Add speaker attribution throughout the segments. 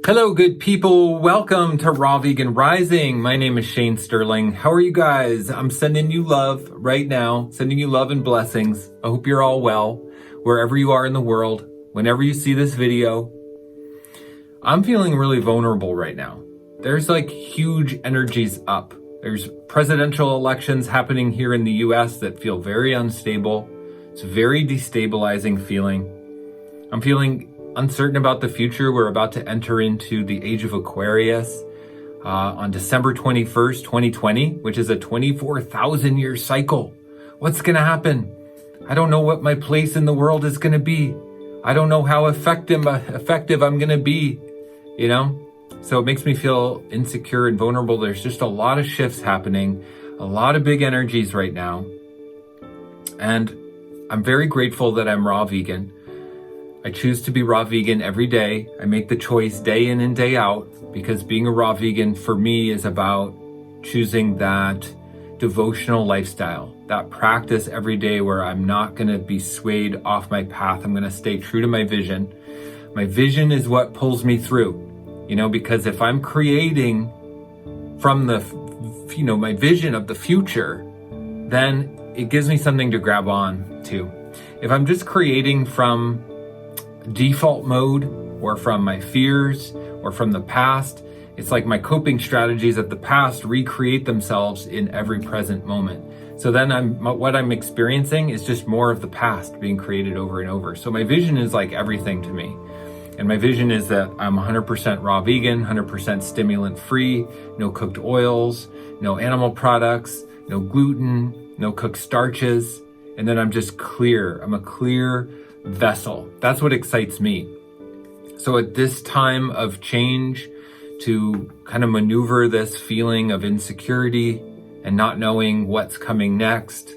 Speaker 1: Hello, good people. Welcome to Raw Vegan Rising. My name is Shane Sterling. How are you guys? I'm sending you love right now, sending you love and blessings. I hope you're all well, wherever you are in the world, whenever you see this video. I'm feeling really vulnerable right now. There's like huge energies up. There's presidential elections happening here in the US that feel very unstable. It's a very destabilizing feeling. I'm feeling uncertain about the future. We're about to enter into the age of Aquarius on December 21st, 2020, which is a 24,000 year cycle. What's going to happen? I don't know what my place in the world is going to be. I don't know how effective I'm going to be, you know? So it makes me feel insecure and vulnerable. There's just a lot of shifts happening, a lot of big energies right now. And I'm very grateful that I'm raw vegan. I choose to be raw vegan every day. I make the choice day in and day out because being a raw vegan for me is about choosing that devotional lifestyle, that practice every day where I'm not going to be swayed off my path. I'm going to stay true to my vision. My vision is what pulls me through, you know, because if I'm creating from the, my vision of the future, then it gives me something to grab on to. If I'm just creating from default mode or from my fears or from the past, it's like my coping strategies of the past recreate themselves in every present moment. So then what I'm experiencing is just more of the past being created over and over. So my vision is like everything to me. And my vision is that I'm 100% raw vegan, 100% stimulant free, no cooked oils, no animal products, no gluten, no cooked starches. And then I'm just clear. I'm a clear vessel. That's what excites me. So at this time of change, to kind of maneuver this feeling of insecurity and not knowing what's coming next,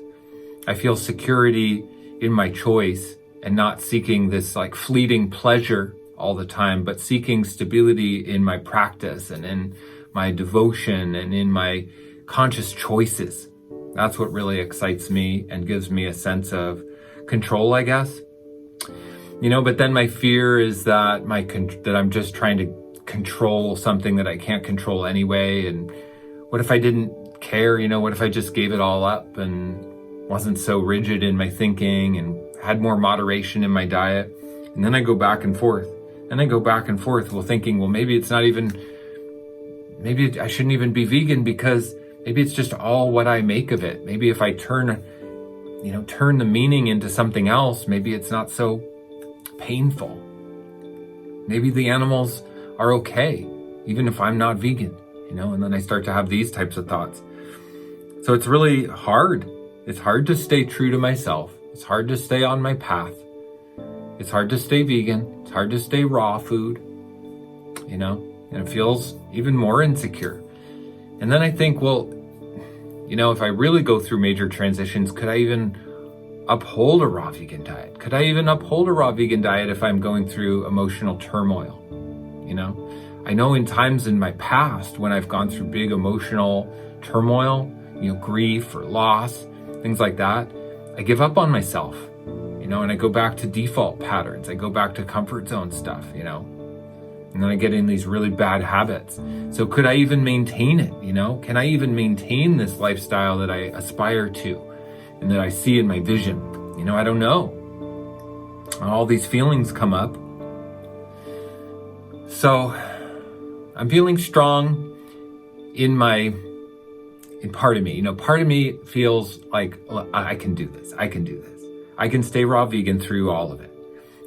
Speaker 1: I feel security in my choice and not seeking this like fleeting pleasure all the time, but seeking stability in my practice and in my devotion and in my conscious choices. That's what really excites me and gives me a sense of control, I guess. You know, but then my fear is that that I'm just trying to control something that I can't control anyway. And what if I didn't care? You know, what if I just gave it all up and wasn't so rigid in my thinking and had more moderation in my diet? And then I go back and forth. Well, thinking, well, maybe it's not even, maybe I shouldn't even be vegan because maybe it's just all what I make of it. Maybe if I turn the meaning into something else, maybe it's not so painful. Maybe the animals are okay, even if I'm not vegan, and then I start to have these types of thoughts. So it's really hard. It's hard to stay true to myself. It's hard to stay on my path. It's hard to stay vegan. It's hard to stay raw food, and it feels even more insecure. And then I think, well, if I really go through major transitions, could I even uphold a raw vegan diet? Could I even uphold a raw vegan diet if I'm going through emotional turmoil? I know in times in my past when I've gone through big emotional turmoil, grief or loss, things like that, I give up on myself, and I go back to default patterns. I go back to comfort zone stuff, and then I get in these really bad habits. So could I even maintain it? Can I even maintain this lifestyle that I aspire to and that I see in my vision? I don't know. All these feelings come up. So I'm feeling strong in part of me. Part of me feels like I can do this. I can stay raw vegan through all of it.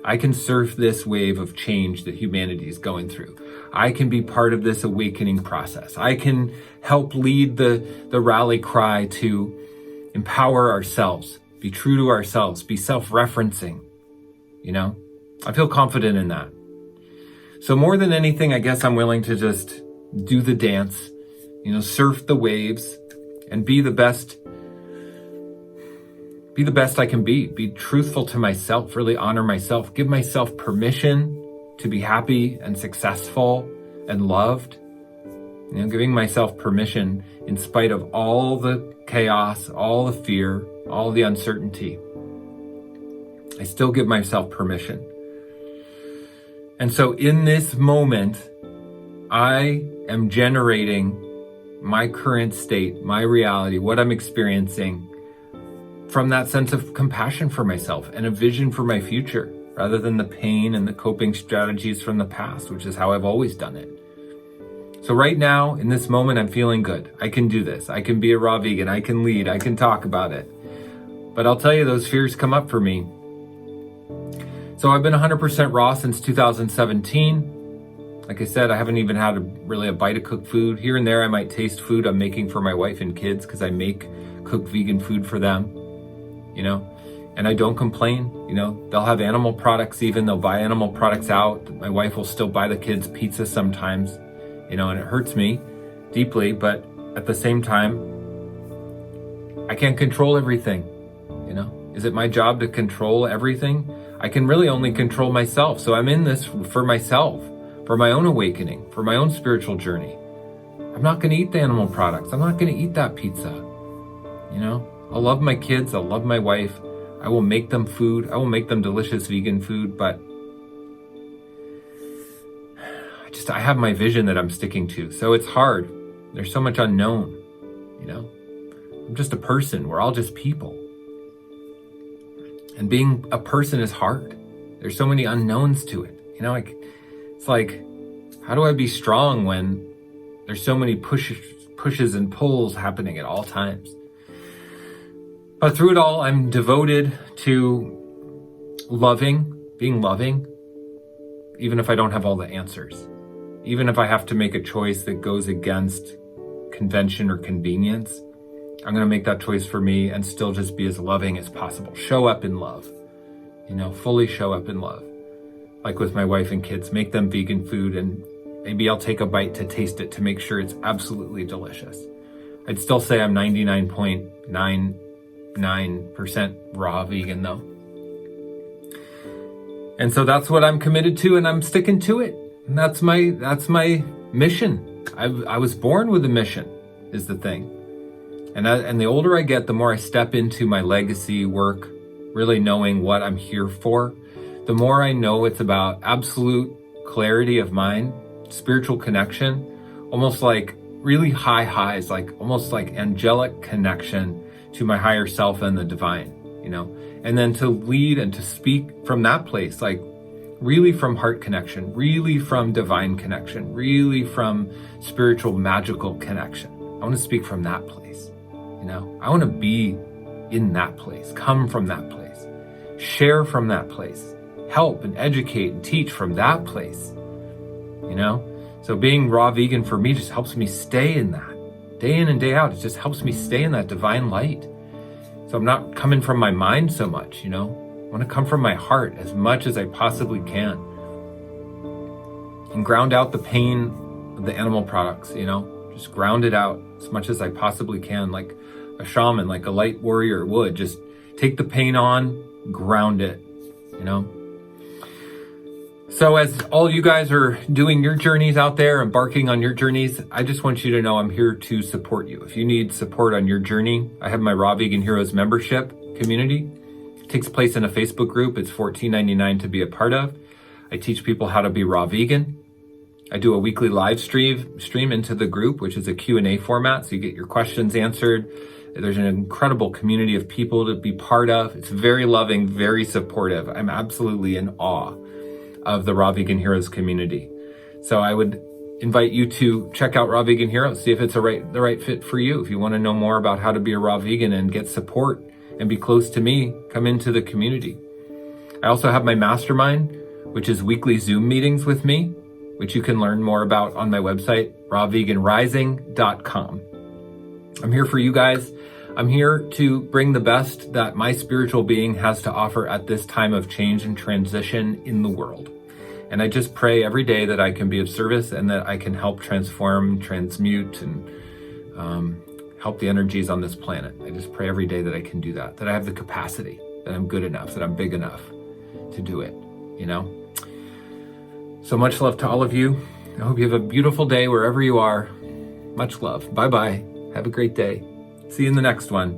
Speaker 1: I can surf this wave of change that humanity is going through. I can be part of this awakening process. I can help lead the rally cry to empower ourselves, be true to ourselves, be self-referencing. I feel confident in that. So more than anything, I guess I'm willing to just do the dance, surf the waves and be the best I can be truthful to myself, really honor myself, give myself permission to be happy and successful and loved, giving myself permission in spite of all the chaos, all the fear, all the uncertainty. I still give myself permission. And so in this moment, I am generating my current state, my reality, what I'm experiencing from that sense of compassion for myself and a vision for my future, rather than the pain and the coping strategies from the past, which is how I've always done it. So right now, in this moment, I'm feeling good. I can do this. I can be a raw vegan. I can lead. I can talk about it. But I'll tell you, those fears come up for me. So I've been 100% raw since 2017. Like I said, I haven't even had really a bite of cooked food. Here and there, I might taste food I'm making for my wife and kids because I make cooked vegan food for them, and I don't complain. They'll have animal products even. They'll buy animal products out. My wife will still buy the kids pizza sometimes, and it hurts me deeply. But at the same time, I can't control everything. Is it my job to control everything? I can really only control myself. So I'm in this for myself, for my own awakening, for my own spiritual journey. I'm not going to eat the animal products. I'm not going to eat that pizza. I'll love my kids. I'll love my wife. I will make them food. I will make them delicious vegan food, but I have my vision that I'm sticking to. So it's hard. There's so much unknown, I'm just a person. We're all just people. And being a person is hard. There's so many unknowns to it. It's like, how do I be strong when there's so many pushes and pulls happening at all times? But through it all, I'm devoted to being loving, even if I don't have all the answers. Even if I have to make a choice that goes against convention or convenience, I'm going to make that choice for me and still just be as loving as possible. Show up in love, fully show up in love. Like with my wife and kids, make them vegan food, and maybe I'll take a bite to taste it to make sure it's absolutely delicious. I'd still say I'm 99.99% raw vegan though. And so that's what I'm committed to, and I'm sticking to it. And that's my mission. I was born with a mission, is the thing. And the older I get, the more I step into my legacy work, really knowing what I'm here for, the more I know it's about absolute clarity of mind, spiritual connection, almost like really high highs, like almost like angelic connection to my higher self and the divine, and then to lead and to speak from that place, like really from heart connection, really from divine connection, really from spiritual magical connection. I want to speak from that place. I want to be in that place, come from that place, share from that place, help and educate and teach from that place, So being raw vegan for me just helps me stay in that, day in and day out. It just helps me stay in that divine light. So I'm not coming from my mind so much, I want to come from my heart as much as I possibly can and ground out the pain of the animal products, just ground it out as much as I possibly can, like a shaman, like a light warrior would. Just take the pain on, ground it, So as all you guys are doing your journeys out there, embarking on your journeys, I just want you to know I'm here to support you. If you need support on your journey, I have my Raw Vegan Heroes membership community. It takes place in a Facebook group. It's $14.99 to be a part of. I teach people how to be raw vegan. I do a weekly live stream into the group, which is a Q&A format, so you get your questions answered. There's an incredible community of people to be part of. It's very loving, very supportive. I'm absolutely in awe of the Raw Vegan Heroes community. So I would invite you to check out Raw Vegan Heroes, see if it's the right fit for you. If you want to know more about how to be a raw vegan and get support and be close to me, come into the community. I also have my Mastermind, which is weekly Zoom meetings with me, which you can learn more about on my website, rawveganrising.com. I'm here for you guys. I'm here to bring the best that my spiritual being has to offer at this time of change and transition in the world. And I just pray every day that I can be of service and that I can help transform, transmute, and help the energies on this planet. I just pray every day that I can do that I have the capacity, that I'm good enough, that I'm big enough to do it, So much love to all of you. I hope you have a beautiful day wherever you are. Much love. Bye-bye. Have a great day. See you in the next one.